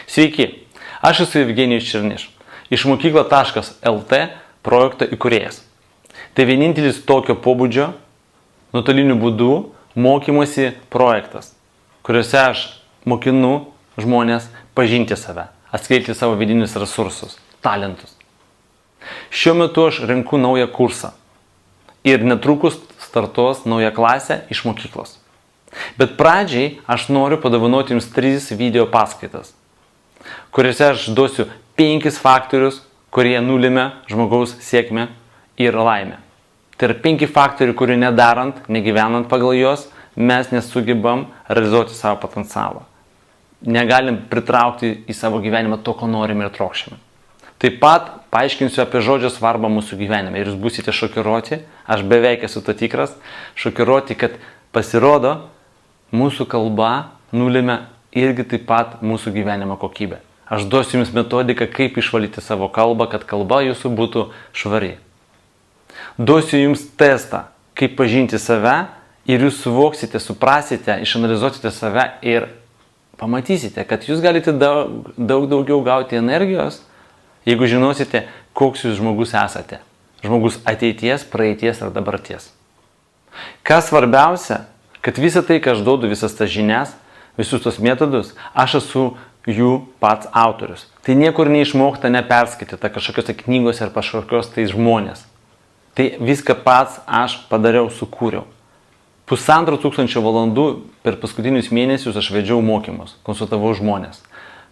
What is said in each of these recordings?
Sveiki, aš esu Evgenijus Černiš, iš mokykla.lt projekto įkūrėjas. Tai vienintelis tokio pobūdžio, nuotoliniu būdu mokymosi projektas, kuriuose aš mokinu žmonės pažinti save, atskleidti savo vidinius resursus, talentus. Šiuo metu aš renku naują kursą ir netrukus startuos nauja klasė iš mokyklos. Bet pradžiai aš noriu padovanoti jums 3 video paskaitas, kuriuose aš duosiu 5 faktorius, kurie nulėmė žmogaus sėkmę ir laimę. Tai yra 5 faktorių, kurių nedarant, negyvenant pagal juos, mes nesugebam realizuoti savo potencialą. Negalim pritraukti į savo gyvenimą to, ko norime ir trokšime. Taip pat paaiškinsiu apie žodžio svarbą mūsų gyvenime ir jūs būsite šokiruoti, aš beveik esu to tikras, šokiruoti, kad pasirodo, mūsų kalba nulėmė irgi taip pat mūsų gyvenimo kokybę. Aš duosiu jums metodiką, kaip išvalyti savo kalbą, kad kalba jūsų būtų švari. Duosiu jums testą, kaip pažinti save ir jūs suvoksite, suprasite, išanalizuosite save ir pamatysite, kad jūs galite daug daugiau gauti energijos, jeigu žinosite, koks jūs žmogus esate. Žmogus ateities, praeities ir dabarties. Kas svarbiausia, kad visą tai, ką aš duodu, visas tas žinias, visus tos metodus, aš esu jų pats autorius. Tai niekur neišmokta, neperskaityta kažkokios knygos ar kažkokios tai žmonės. Tai viską pats aš padariau, sukūriau. 1500 valandų per paskutinius mėnesius aš vedžiau mokymus, konsultavau žmonės,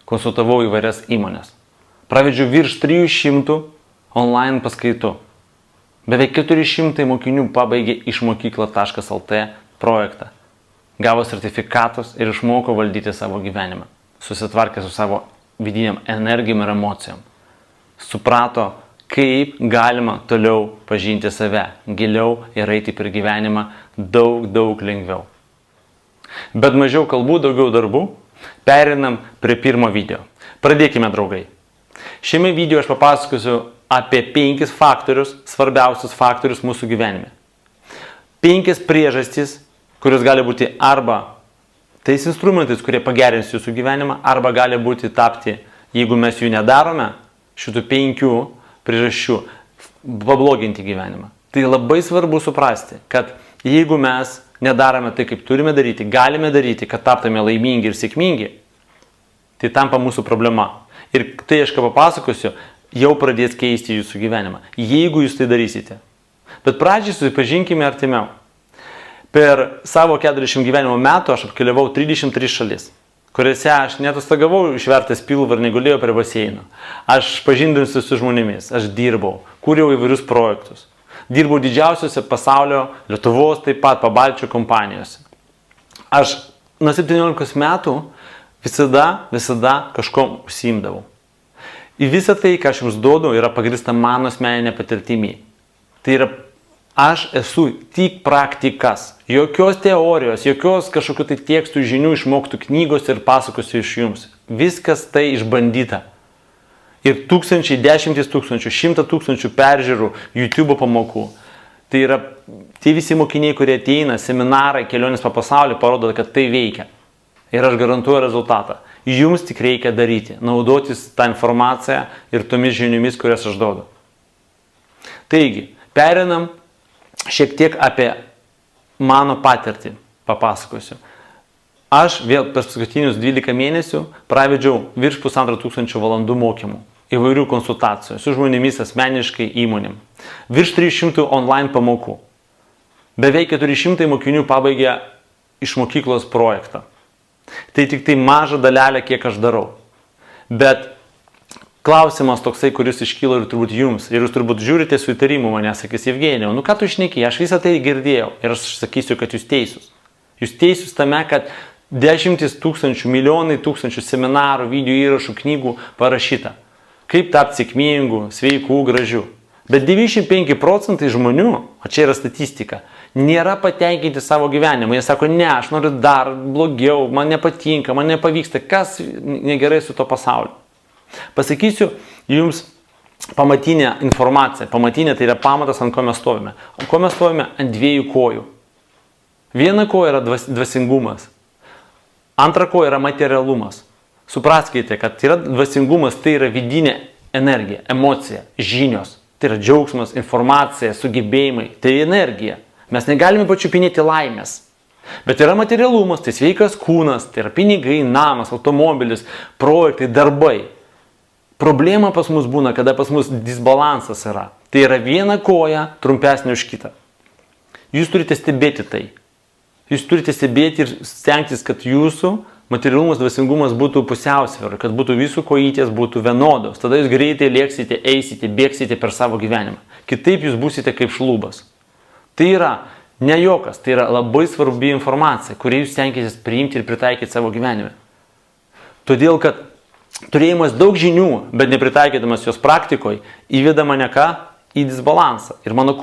konsultavau įvairias įmonės. Pravedžiau virš 300 online paskaitų. Beveik 400 mokinių pabaigė iš mokykla.lt projektą. Gavo sertifikatus ir išmoko valdyti savo gyvenimą. Susitvarkė su savo vidiniam energijom ir emocijom. Suprato, kaip galima toliau pažinti save, giliau ir eiti per gyvenimą daug lengviau. Bet mažiau kalbų, daugiau darbų. Pereinam prie pirmo video. Pradėkime, draugai. Šiame video aš papasakosiu apie 5 faktorius, svarbiausius faktorius mūsų gyvenime. 5 priežastys, kurios gali būti arba tais instrumentais, kurie pagerins jūsų gyvenimą, arba gali būti tapti, jeigu mes jų nedarome, šitų 5 priežasčių, pabloginti gyvenimą. Tai labai svarbu suprasti, kad jeigu mes nedarome tai, kaip turime daryti, galime daryti, kad taptume laimingi ir sėkmingi, tai tampa mūsų problema. Ir tai, aš ką papasakosiu, jau pradės keisti jūsų gyvenimą, jeigu jūs tai darysite. Bet pradžiai susipažinkime artimiau. Per savo 40 gyvenimo metų aš apkeliavau 33 šalis, kuriuose aš netostagavau išvertęs pilvą ir negulėjau prie baseino. Aš pažindinsiu su žmonėmis, aš dirbau, kūriau įvairius projektus. Dirbau didžiausiose pasaulio, Lietuvos, taip pat Pabalčio kompanijose. Aš nuo 17 metų visada kažkom užsiimdavau. Į visą tai, ką aš jums duodu, yra pagrįsta mano asmeninė patirtimi. Tai yra, aš esu tik praktikas. Jokios teorijos, jokios kažkokių tai tekstų žinių išmoktų knygos ir pasakosiu iš jums. Viskas tai išbandyta. Ir 1000, 10 tūkstančių, 100 tūkstančių peržiūrų YouTube pamokų. Tai yra tie visi mokiniai, kurie ateina, seminarai, kelionės po pasaulį, parodo, kad tai veikia. Ir aš garantuoju rezultatą. Jums tik reikia daryti, naudotis tą informaciją ir tomis žiniomis, kurias aš duodu. Taigi, pereinam šiek tiek apie mano patirtį, papasakosiu. Aš vėl per paskutinius 12 mėnesių pravedžiau virš 1500 valandų mokymų, įvairių konsultacijų su žmonėmis asmeniškai įmonėm. Virš 300 online pamokų. Beveik 400 mokinių pabaigė iš mokyklos projektą. Tai tik tai maža dalelė, kiek aš darau. Bet klausimas toksai, kuris iškylo ir turbūt jums, ir jūs turbūt žiūrite su įtarimu mane, sakys, Evgenijau, nu ką tu šneki, aš visą tai girdėjau ir aš sakysiu, kad jūs teisūs. Jūs teisūs tame, kad 10 tūkstančių, milijonai tūkstančių seminarų, video įrašų, knygų parašyta. Kaip tapti sėkmingų, sveikų, gražių. Bet 95% žmonių, o čia yra statistika, nėra patenkinti savo gyvenimą. Jie sako, ne, aš noriu dar blogiau, man nepatinka, man nepavyksta, kas negerai su to pasauliu. Pasakysiu jums pamatinę informaciją. Pamatinė tai yra pamatas, ant ko mes stovime. Ant ko mes stovime? Ant 2 kojų. Viena koja yra dvasingumas. Antra koja yra materialumas. Supraskite, kad yra dvasingumas, tai yra vidinė energija, emocija, žinios. Tai yra džiaugsmas, informacija, sugebėjimai, tai energija. Mes negalime pačiupinėti laimės. Bet yra materialumas, tai sveikas kūnas, tai yra pinigai, namas, automobilis, projektai, darbai. Problema pas mus būna, kada pas mus disbalansas yra. Tai yra viena koja trumpesnė už kitą. Jūs turite stebėti tai. Jūs turite stebėti ir stengtis, kad jūsų materialumas, dvasingumas būtų pusiausvėra, kad būtų visų kojytės būtų vienodos. Tada jūs greitai lėksite, eisite, bėgsite per savo gyvenimą. Kitaip jūs būsite kaip šlubas. Tai yra ne jokas, tai yra labai svarbi informacija, kurį jūs stenkitės priimti ir pritaikyti savo gyvenime. Todėl, kad turėjimas daug žinių, bet nepritaikydamas jos praktikoje, įveda mane ką? Į disbalansą. Ir mano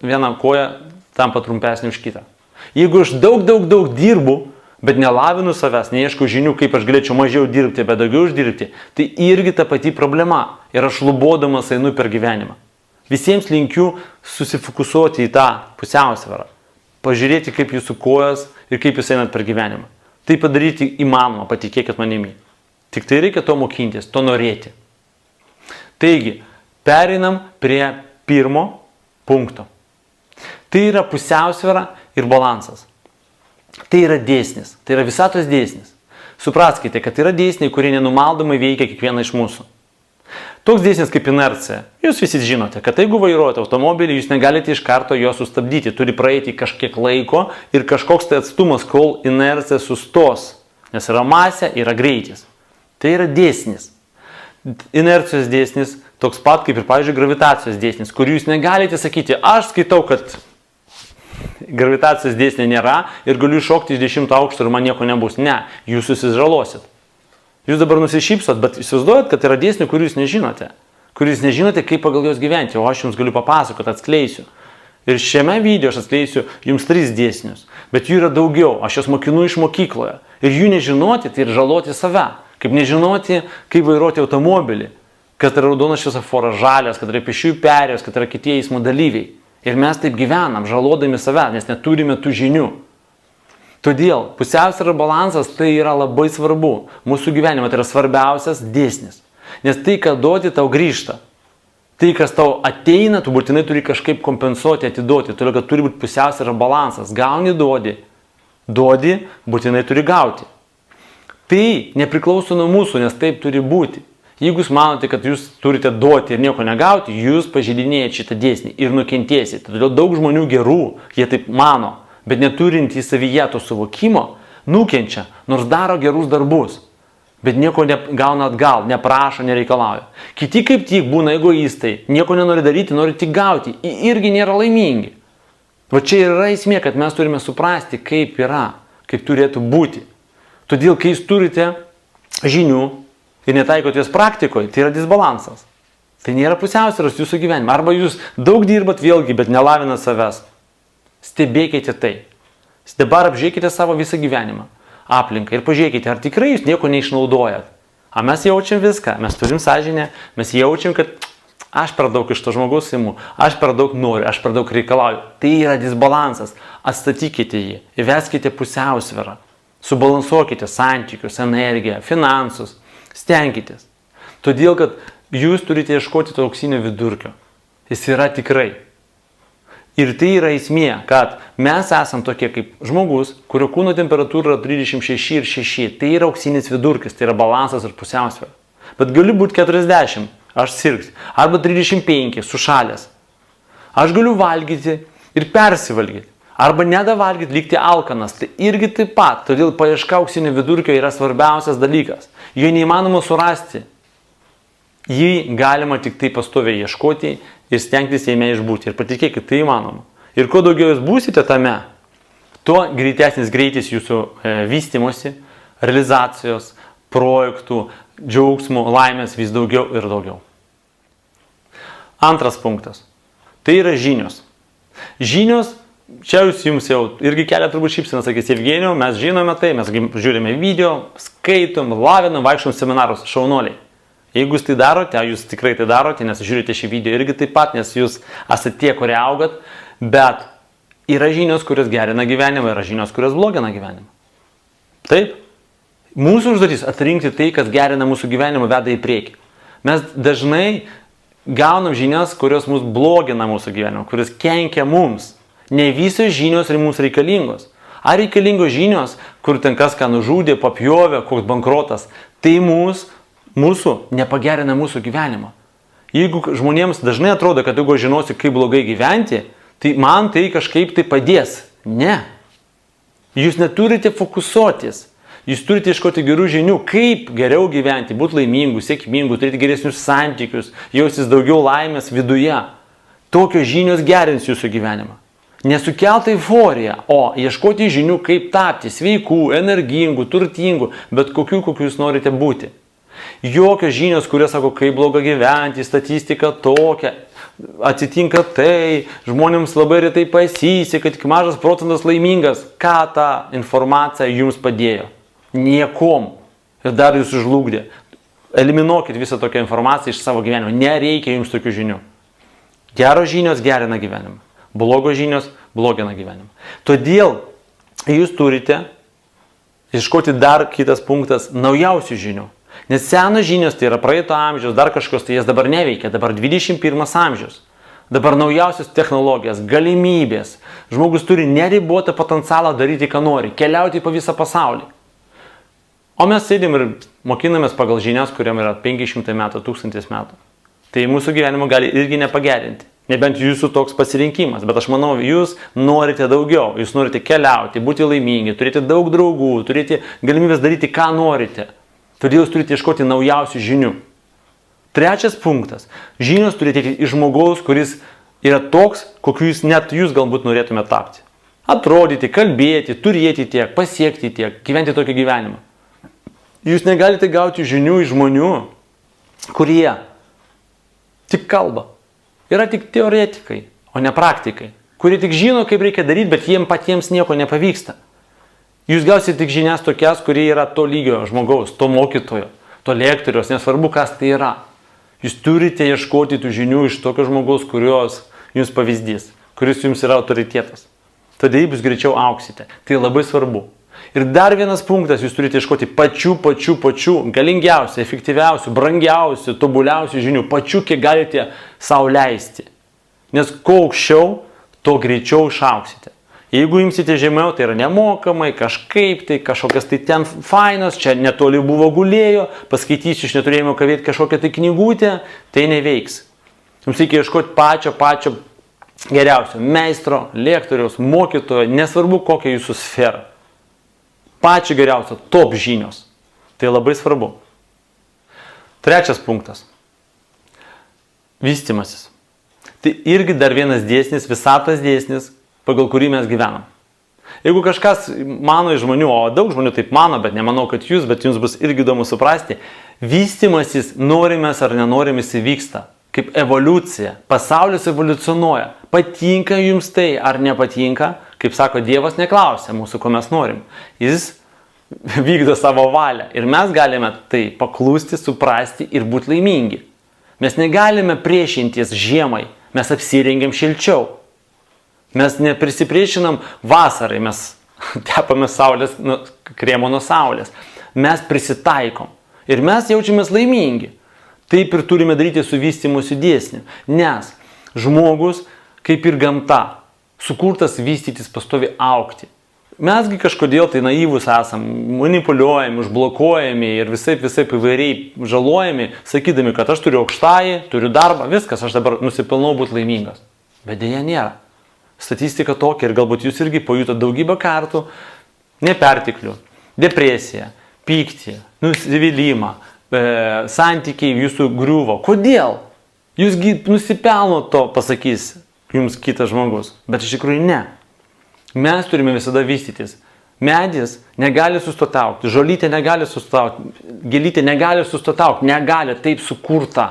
viena koja tampa trumpesnė už kitą. Jeigu aš daug dirbu, bet nelavinu savęs, neieškau žinių, kaip aš galėčiau mažiau dirbti, bet daugiau uždirbti, tai irgi ta pati problema. Ir aš šlubodamas einu per gyvenimą. Visiems linkiu susifokusuoti į tą pusiausvyrą. Pažiūrėti, kaip jūsų kojas ir kaip jūs einat per gyvenimą. Tai padaryti įmanoma, patikėkit manimi. Tik tai reikia to mokintis, to norėti. Taigi, pereinam prie pirmo punkto. Tai yra pusiausvyra ir balansas. Tai yra dėsnis, tai yra visatos dėsnis. Supraskite, kad yra dėsniai, kurie nenumaldomai veikia kiekvieną iš mūsų. Toks dėsnis kaip inercija. Jūs visi žinote, kad jeigu vairuojate automobilį, jūs negalite iš karto jo sustabdyti. Turi praeiti kažkiek laiko ir kažkoks tai atstumas, kol inercija sustos. Nes yra masė, yra greitis. Tai yra dėsnis. Inercijos dėsnis toks pat kaip ir, pavyzdžiui, gravitacijos dėsnis, kur jūs negalite sakyti, aš skaitau, kad gravitacijos dėsnio nėra ir galiu šokti iš 10 aukšto ir man nieko nebus. Ne, jūs susižalosit. Jūs dabar nusišypsot, bet įsivaizduojat, kad yra dėsnių, kurių jūs nežinote. Kur jūs nežinote, kaip pagal juos gyventi, o aš jums galiu papasakoti, atskleisiu. Ir šiame video aš atskleisiu jums 3 dėsnius. Bet jų yra daugiau, aš juos mokinu iš mokykloje. Ir jų nežinoti, tai ir žaloti save. Kaip nežinoti, kaip vairuoti automobilį. Kad yra raudonas šviesoforas, žalias, kad yra pėsčiųjų perėjos, kad yra kiti eismo dalyviai. Ir mes taip gyvenam, žalodami save, nes neturime tų žinių. Todėl pusiausvyra ir balansas tai yra labai svarbu. Mūsų gyvenime tai yra svarbiausias dėsnis. Nes tai, ką duodi, tau grįžta. Tai, kas tau ateina, tu būtinai turi kažkaip kompensuoti, atiduoti. Todėl, kad turi būti pusiausvyra ir balansas. Gauni, duodi. Duodi, būtinai turi gauti. Tai nepriklauso nuo mūsų, nes taip turi būti. Jeigu jūs manote, kad jūs turite duoti ir nieko negauti, jūs pažeidinėjate šitą dėsnį ir nukentėsite. Todėl daug žmonių gerų, jie taip mano, bet neturint į savyje to suvokimo, nukenčia, nors daro gerus darbus, bet nieko negauna atgal, neprašo, nereikalauja. Kiti kaip tik būna egoistai, nieko nenori daryti, nori tik gauti, irgi nėra laimingi. Va čia yra esmė, kad mes turime suprasti, kaip yra, kaip turėtų būti. Todėl, kai jūs turite žinių, ir netaikote jas praktikoje, tai yra disbalansas. Tai nėra pusiausvyros jūsų gyvenime. Arba jūs daug dirbat vėlgi, bet nelavinat savęs. Stebėkite tai. Dabar apžiūrėkite savo visą gyvenimą, aplinką ir pažiūrėkite, ar tikrai jūs nieko neišnaudojat. A mes jaučiam viską, mes turim sąžinę, mes jaučiam, kad aš per daug iš to žmogaus imu, aš per daug noriu, aš per daug reikalauju. Tai yra disbalansas. Atstatykite jį, įveskite pusiausvyrą. Subalansuokite santykius, energiją, finansus. Stenkitės. Todėl, kad jūs turite ieškoti to auksinio vidurkio. Jis yra tikrai. Ir tai yra esmė, kad mes esam tokie kaip žmogus, kurio kūno temperatūra yra 36 ir 6. Tai yra auksinis vidurkis, tai yra balansas ir pusiausvėra. Bet gali būti 40, aš sirgsiu. Arba 35, sušalęs. Aš galiu valgyti ir persivalgyti. Arba nedavalgyti, likti alkanas. Tai irgi taip pat. Todėl paieška auksinio vidurkio yra svarbiausias dalykas. Jo neįmanoma surasti. Jį galima tik tai pastoviai ieškoti ir stengtis jame išbūti. Ir patikėkit, tai įmanoma. Ir kuo daugiau jūs būsite tame, tuo greitesnis greitis jūsų vystymosi, realizacijos, projektų, džiaugsmų, laimės vis daugiau ir daugiau. Antras punktas. Tai yra žinios. Žinios. Čia jums jau irgi kelia turbūt šypseną, sakys Evgenijau, mes žinome tai, mes žiūrime video, skaitom, lavinam, vaikštom seminarus, šaunuoliai. Jeigu jūs tai darote, jūs tikrai tai darote, nes žiūrite šį video irgi taip pat, nes jūs esate tie, kurie augat, bet yra žinios, kurios gerina gyvenimą, yra žinios, kurios blogina gyvenimą. Taip? Mūsų užduotis atrinkti tai, kas gerina mūsų gyvenimą, veda į priekį. Mes dažnai gaunam žinias, kurios mus blogina mūsų gyvenimą, kurios kenkia mums. Ne visos žinios ir mums reikalingos. Ar reikalingos žinios, kur ten kas ką nužudė, papjovė, koks bankrotas, tai mūsų nepagerina mūsų gyvenimą. Jeigu žmonėms dažnai atrodo, kad jeigu žinosi, kaip blogai gyventi, tai man tai kažkaip tai padės. Ne. Jūs neturite fokusuotis. Jūs turite ieškoti gerų žinių, kaip geriau gyventi, būti laimingų, sėkmingų, turėti geresnius santykius, jaustis daugiau laimės viduje. Tokios žinios gerins jūsų gyvenimą. Nesukelti euforiją, o ieškoti žinių, kaip tapti sveikų, energingų, turtingų, bet kokių jūs norite būti. Jokios žinios, kurie sako, kaip bloga gyventi, statistika tokia, atsitinka tai, žmonėms labai retai pasiseka, tik mažas procentas laimingas. Ką ta informacija jums padėjo? Niekom. Ir dar jūs žlugdė. Eliminuokit visą tokią informaciją iš savo gyvenimo. Nereikia jums tokių žinių. Geros žinios gerina gyvenimą. Blogos žinios blogina gyvenimą. Todėl jūs turite ieškoti dar kitas punktas naujausių žinių. Nes senos žinios tai yra praeito amžiaus, dar kažkos, tai jas dabar neveikia. Dabar 21 amžius. Dabar naujausios technologijos, galimybės. Žmogus turi neribotą potencialą daryti, ką nori. Keliauti po visą pasaulį. O mes sėdim ir mokinamės pagal žinias, kuriam yra 500 metų, 1000 metų. Tai mūsų gyvenimo gali irgi nepagerinti. Nebent jūsų toks pasirinkimas. Bet aš manau, jūs norite daugiau. Jūs norite keliauti, būti laimingi, turėti daug draugų, turėti galimybės daryti, ką norite. Todėl jūs turite ieškoti naujausių žinių. Trečias punktas. Žinios turite ateiti iš žmogaus, kuris yra toks, kokiu net jūs galbūt norėtumėte tapti. Atrodyti, kalbėti, turėti tiek, pasiekti tiek, gyventi tokį gyvenimą. Jūs negalite gauti žinių iš žmonių, kurie tik kalba. Yra tik teoretikai, o ne praktikai. Kurie tik žino, kaip reikia daryti, bet jiems patiems nieko nepavyksta. Jūs gausite tik žinias tokias, kurie yra to lygio žmogaus, to mokytojo, to lektoriaus, nesvarbu, kas tai yra. Jūs turite ieškoti tų žinių iš tokio žmogaus, kurios jums pavyzdys, kuris jums yra autoritetas. Todėl jūs greičiau auksite. Tai labai svarbu. Ir dar vienas punktas, jūs turite ieškoti pačių galingiausių, efektyviausių, brangiausių, tobuliausių žinių, pačių, kiek galite sau leisti. Nes kuo aukščiau, to greičiau išauksite. Jeigu imsite žemiau, tai yra nemokamai, kažkaip tai, kažkokias tai ten fainos, čia netoli buvo gulėjo, paskaitysiu iš neturėjimo ką veikti kažkokią tai knygutę, tai neveiks. Jums reikia ieškoti pačio geriausio meistro, lektoriaus, mokytojo, nesvarbu kokia jūsų sfera. Pačio geriausio, top žinios. Tai labai svarbu. Trečias punktas. Vystymasis. Tai irgi dar vienas dėsnis, visatos dėsnis, pagal kurį mes gyvenam. Jeigu kažkas mano iš žmonių, o daug žmonių taip mano, bet nemanau, kad jūs, bet jums bus irgi įdomu suprasti, vystymasis, norimės ar nenorimės, įvyksta. Kaip evoliucija. Pasaulis evoliucionuoja. Patinka jums tai ar nepatinka? Kaip sako, Dievas neklausia mūsų, ko mes norim. Jis vykdo savo valią. Ir mes galime tai paklusti, suprasti ir būti laimingi. Mes negalime priešintis žiemai. Mes apsirengiam šilčiau. Mes neprisipriešinam vasarai. Mes tepame saulės, kremo nuo saulės. Mes prisitaikom. Ir mes jaučiamės laimingi. Taip ir turime daryti su vystymosi dėsniu. Nes žmogus, kaip ir gamta, sukurtas vystytis, pastovi augti. Mesgi kažkodėl tai naivus esam, manipuliuojami, užblokuojami ir visaip įvairiai žalojami, sakydami, kad aš turiu aukštąjį, turiu darbą, viskas, aš dabar nusipelnau būti laimingas. Bet dėja nėra. Statistika tokia ir galbūt jūs irgi pajutote daugybę kartų neperteklių, depresiją, pyktį, nusivylimą, santykiai jūsų griuvo. Kodėl? Jūsgi nusipelno to, pasakys jums kitas žmogus, bet iš tikrųjų ne. Mes turime visada vystytis. Medis negali sustoti augti, žolytė negali sustoti augti, gėlytė negali sustoti augti, negali, taip sukurta.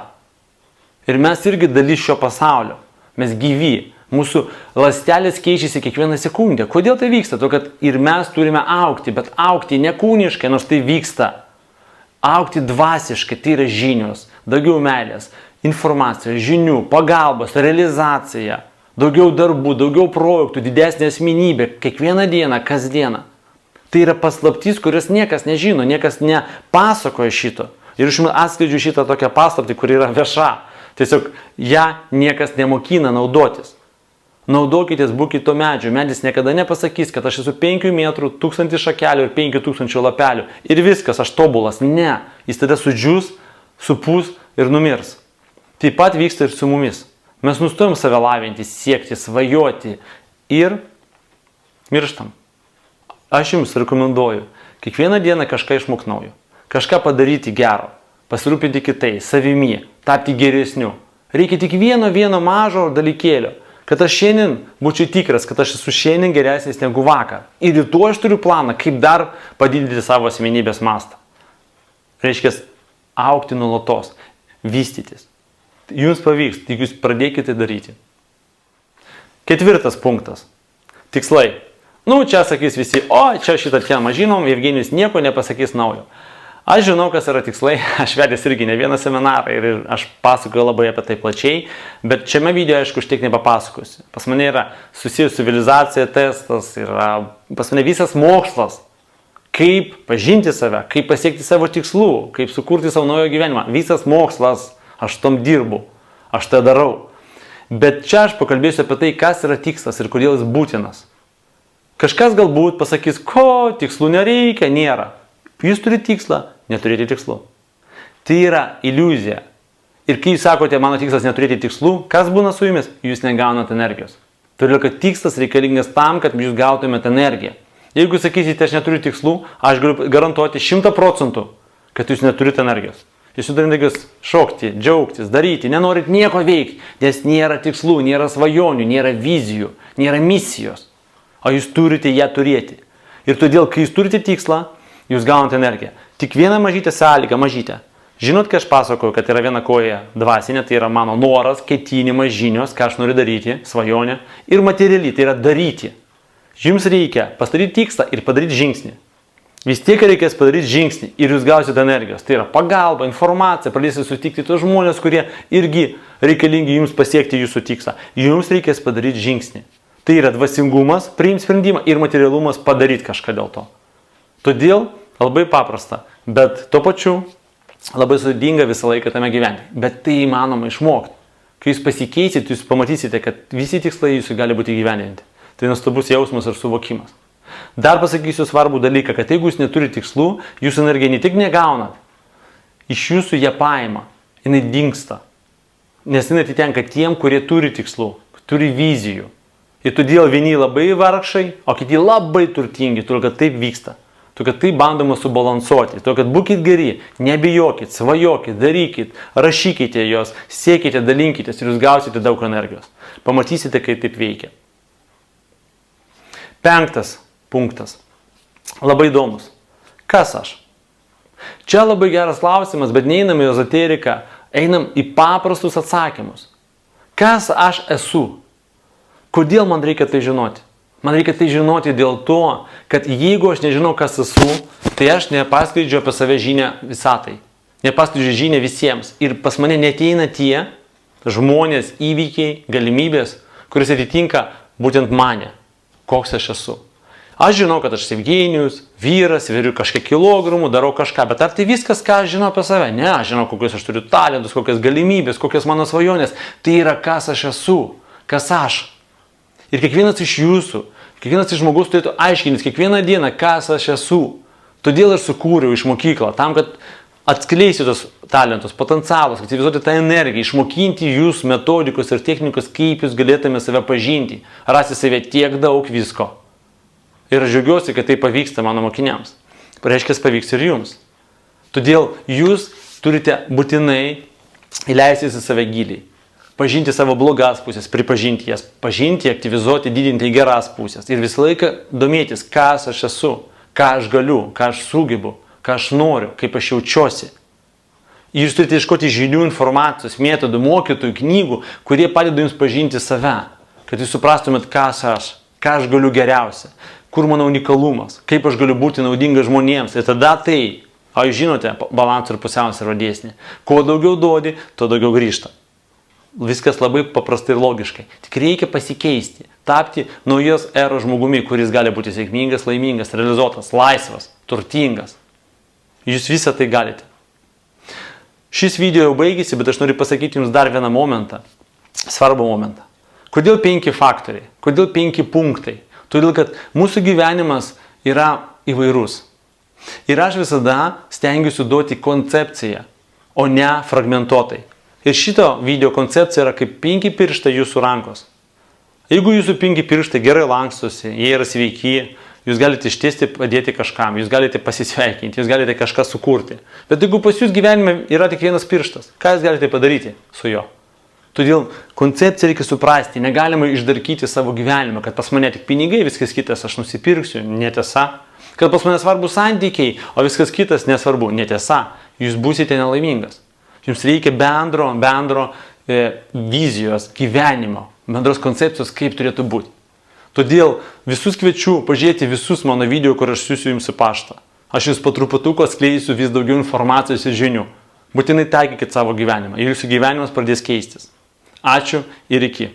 Ir mes irgi dalis šio pasaulio. Mes gyvi. Mūsų ląstelės keičiasi kiekvieną sekundę. Kodėl tai vyksta? To, kad ir mes turime augti, bet augti ne kūniškai, nors tai vyksta. Augti dvasiškai, tai yra žinios, daugiau meilės, informacijos, žinių, pagalbos, realizacija, daugiau darbų, daugiau projektų, didesnė asmenybė, kiekvieną dieną, kasdieną. Tai yra paslaptis, kurios niekas nežino, niekas nepasakoja šito. Ir aš jums atskleidžiu šitą tokią paslaptį, kuri yra vieša. Tiesiog ją niekas nemokina naudotis. Naudokitės, būkite to medžio. Medis niekada nepasakys, kad aš esu 5 metrų, 1000 šakelių ir 5000 lapelių. Ir viskas, aš tobulas. Ne. Jis tada sudžius, supūs ir numirs. Taip pat vyksta ir su mumis. Mes nustojom save lavinti, siekti, svajoti ir mirštam. Aš jums rekomenduoju kiekvieną dieną kažką išmokti naujo. Kažką padaryti gero. Pasirūpinti kitais, savimi, tapti geresniu. Reikia tik vieno mažo dalykėlio. Kad aš šiandien būčiau tikras, kad aš esu šiandien geresnis negu vakar. Ir rytoj aš turiu planą, kaip dar padidinti savo asmenybės mastą. Reiškia, augti nuolatos, vystytis. Jums pavyks, tik jūs pradėkite daryti. 4. punktas. Tikslai. Čia sakys visi, čia šitą temą žinom, Evgenijus nieko nepasakys naujo. Aš žinau, kas yra tikslai, aš vedęs irgi ne vieną seminarą ir aš pasakoju labai apie tai plačiai, bet šiame video, aišku, aš tiek nepapasakosiu. Pas mane yra susijęs civilizacija testas, yra pas mane visas mokslas, kaip pažinti save, kaip pasiekti savo tikslų, kaip sukurti savo naujo gyvenimą. Visas mokslas, aš tom dirbu, aš tai darau. Bet čia aš pakalbėsiu apie tai, kas yra tikslas ir kodėl jis būtinas. Kažkas galbūt pasakys, ko tikslų nereikia, nėra. Jūs turite tikslą, neturite tikslų. Tai yra iliuzija. Ir kai jūs sakote, mano tikslas neturėti tikslų, kas būna su jumis? Jūs negaunate energijos. Todėl, kad tikslas reikalingas tam, kad jūs gautumėte energiją. Jeigu sakysite, aš neturiu tikslų, aš galiu garantuoti 100%, kad jūs neturite energijos. Jūs turite energijos šokti, džiaugtis, daryti, nenorit nieko veikti, nes nėra tikslų, nėra svajonių, nėra vizijų, nėra misijos. O jūs turite ją turėti. Ir todėl, kai jūs turite tikslą, jūs gaunate energiją. Tik vieną mažytę sąlygą, mažytę. Žinot, kai aš pasakoju, kad yra viena koja dvasinė, tai yra mano noras, ketinimas, žinios, ką aš noriu daryti, svajonė. Ir materialiai, tai yra daryti. Jums reikia padaryti tikslą ir padaryti žingsnį. Vis tiek reikės padaryti žingsnį ir jūs gausite energijos. Tai yra pagalba, informacija, pradėsite sutikti tos žmonės, kurie irgi reikalingi jums pasiekti jūsų tikslą. Jums reikės padaryti žingsnį. Tai yra dvasingumas, priimti sprendimą ir materialumas padaryti kažką dėl to. Todėl labai paprasta, bet tuo pačiu labai sudėtinga visą laiką tame gyventi. Bet tai įmanoma išmokti. Kai jūs pasikeisit, jūs pamatysite, kad visi tikslai jūsų gali būti įgyvendinti. Tai nuostabus jausmas ir suvokimas. Dar pasakysiu svarbų dalyką, kad jeigu jūs neturite tikslų, jūsų energiją ne tik negaunat, iš jūsų ją paima, jinai dingsta. Nes jinai atitenka tiem, kurie turi tikslų, turi vizijų. Ir todėl vieni labai vargšai, o kiti labai turtingi, todėl kad taip vyksta. Todėl kad taip bandoma subalansuoti. Todėl kad būkite geri, nebijokit, svajokit, darykit, rašykite jos, siekite, dalinkitės ir jūs gausite daug energijos. Pamatysite, kaip taip veikia. 5. punktas. Labai įdomus. Kas aš? Čia labai geras klausimas, bet neinam į ezoteriką, einam į paprastus atsakymus. Kas aš esu? Kodėl man reikia tai žinoti? Man reikia tai žinoti dėl to, kad jeigu aš nežinau, kas esu, tai aš nepaskleidžiu apie save žinią visatai. Nepaskleidžiu žinią visiems. Ir pas mane neteina tie žmonės, įvykiai, galimybės, kuris atitinka būtent mane, koks aš esu. Aš žinau, kad aš Evgenijus, vyras, sveriu kažkiek kilogramų, darau kažką, bet ar tai viskas, ką aš žinau apie save? Ne, aš žinau, kokius aš turiu talentus, kokias galimybės, kokias mano svajonės. Tai yra, kas aš esu, kas aš. Ir kiekvienas iš jūsų, kiekvienas iš žmogus turėtų aiškintis kiekvieną dieną, kas aš esu. Todėl aš sukūriau iš mokyklą, tam, kad atskleisti tos talentus, potencialus, aktyvizuoti tą energiją, išmokinti jūs metodikos ir technikos, kaip jūs galėtume save pažinti, rasti save tiek daug visko. Ir aš džiaugiuosi, kad tai pavyksta mano mokiniams. Reiškia, pavyks ir jums. Todėl jūs turite būtinai įleisti į save giliai. Pažinti savo blogas pusės, pripažinti jas, pažinti, aktyvizuoti, didinti geras pusės. Ir visą laiką domėtis, kas aš esu, ką aš galiu, ką aš sugebu, ką aš noriu, kaip aš jaučiuosi. Jūs turite ieškoti žinių, informacijos, metodų, mokytojų, knygų, kurie padeda jums pažinti save. Kad jūs suprastumėt, kas aš, ką aš galiu geriausia, kur mano unikalumas, kaip aš galiu būti naudingas žmonėms. Ir tada tai, o jūs žinote, balansų ir pusiausvyros dėsnį. Kuo daugiau duodi, tuo daugiau grįžta. Viskas labai paprastai ir logiškai. Tik reikia pasikeisti. tapti naujos eros žmogumi, kuris gali būti sėkmingas, laimingas, realizuotas, laisvas, turtingas. Jūs visą tai galite. Šis video jau baigėsi, bet aš noriu pasakyti jums dar vieną momentą, svarbų momentą. Kodėl 5 faktoriai? Kodėl 5 punktai? Todėl, kad mūsų gyvenimas yra įvairus. Ir aš visada stengiuosi duoti koncepciją, o ne fragmentuotai. Ir šito video koncepcija yra kaip 5 pirštai jūsų rankos. Jeigu jūsų 5 pirštai gerai lankstosi, jie yra sveiki, jūs galite ištiesti padėti kažkam, jūs galite pasisveikinti, jūs galite kažką sukurti. Bet jeigu pas jūs gyvenime yra tik vienas pirštas, ką jūs galite padaryti su juo? Todėl koncepciją reikia suprasti, negalima išdarkyti savo gyvenimą, kad pas mane tik pinigai, viskas kitas aš nusipirksiu, netiesa. Kad pas mane svarbu santykiai, o viskas kitas nesvarbu, netiesa. Jūs būsite nelaimingas. Jums reikia bendro vizijos, gyvenimo, bendros koncepcijos, kaip turėtų būti. Todėl visus kviečiu pažiūrėti visus mano video, kur aš siųsiu jums į paštą. Aš jums po truputuko skleisiu vis daugiau informacijos ir žinių. Būtinai taikykit savo gyvenimą ir jūsų gyvenimas pradės keistis. Ačiū ir iki.